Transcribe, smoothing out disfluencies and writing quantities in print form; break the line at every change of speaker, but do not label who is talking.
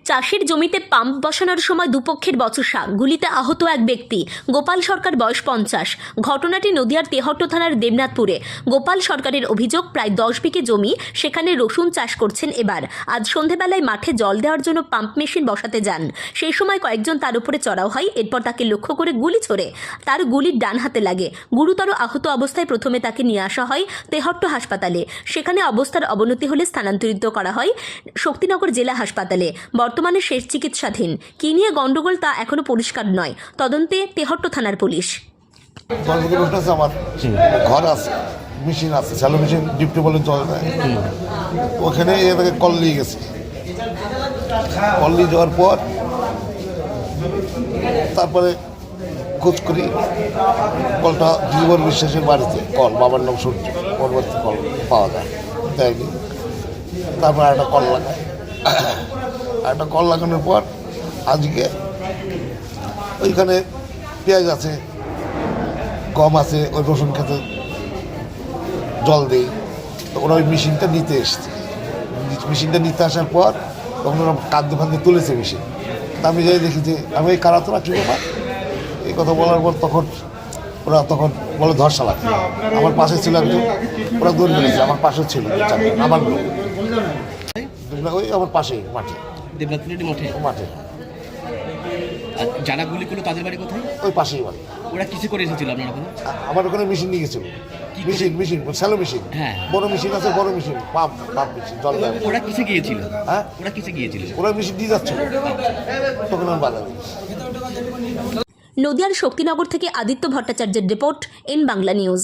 চাষের জমিতে পাম্প বসানোর সময় দুপক্ষের বচসা, গুলিতে আহত এক ব্যক্তি। গোপাল সরকার, বয়স 50। ঘটনাটি নদিয়ার তেহট্ট থানার দেবনাথপুরে। গোপাল সরকারের অভিযোগ, প্রায় 10 বিঘে জমি, সেখানে রসুন চাষ করছেন। এবার আজ সন্ধেবেলায় মাঠে জল দেওয়ার জন্য পাম্প মেশিন বসাতে যান। সেই সময় কয়েকজন তার উপরে চড়াও হয়। এরপর তাকে লক্ষ্য করে গুলি ছোড়ে। তার গুলির ডান হাতে লাগে। গুরুতর আহত অবস্থায় প্রথমে তাকে নিয়ে আসা হয় তেহট্ট হাসপাতালে। সেখানে অবস্থার অবনতি হলে স্থানান্তরিত করা হয় শক্তিনগর জেলা হাসপাতালে। বর্তমানে শেষ চিকিৎসাধীন। কি নিয়ে গন্ডগোল তা এখনো পরিষ্কার নয়। তদন্তে তেহট্ট থানার পুলিশ।
আমার ঘর আছে, মেশিন আছে, স্যালো মেশিন, ডিপটি বলে জল দেয়। ওখানে এটাকে কল নিয়ে গেছে। কল নিয়ে যাওয়ার পর তারপরে খোঁজ করি কলটা জীবন বিশ্বাসের বাড়িতে, কল বাবার নাম সূর্য, পরবর্তী কল পাওয়া যায়, দেয়নি। তারপর একটা কল লাগায়। একটা কল লাগানোর পর আজকে ওইখানে পেঁয়াজ আছে, গম আছে, ওই রসুন খেতে জল দেই। তো ওরা ওই মেশিনটা নিতে এসছে। মেশিনটা নিতে আসার পর তখন ওরা কাঁদতে ফাঁদতে তুলেছে মেশিন। তা আমি যাই দেখি যে আমি এই কারা তোরা চুকে পা, এই কথা বলার পর ওরা বলে ধর্ষা লাগছে। আমার পাশে ছিল একজন, ওরা দৌড় মেরেছে, আমার পাশে ছিল আমার লোক, ওই আমার পাশে মাঠে,
দেবনাথপুরের
মাঠে।
আর যারা গুলি করলো তাদের বাড়ি কোথায়?
ওই পাশেই বাড়ি।
ওরা কিছু করে এসেছিল আপনার ওখানে?
আমার ওখানে মেশিন নিয়ে গেছিল। মেশিন স্যালো মেশিন,
হ্যাঁ,
বড় মেশিন আছে, বড় মেশিন, পাম্প মেশিন, জল দেয়।
ওরা কিসে গিয়েছিল?
হ্যাঁ,
ওরা কিসে গিয়েছিল?
ওরা মেশিন দিয়ে যাচ্ছিল, তখন আমি বাধা দিই।
নদিয়ার শক্তিনগর থেকে আদিত্য ভট্টাচার্যের রিপোর্ট, এন বাংলা নিউজ।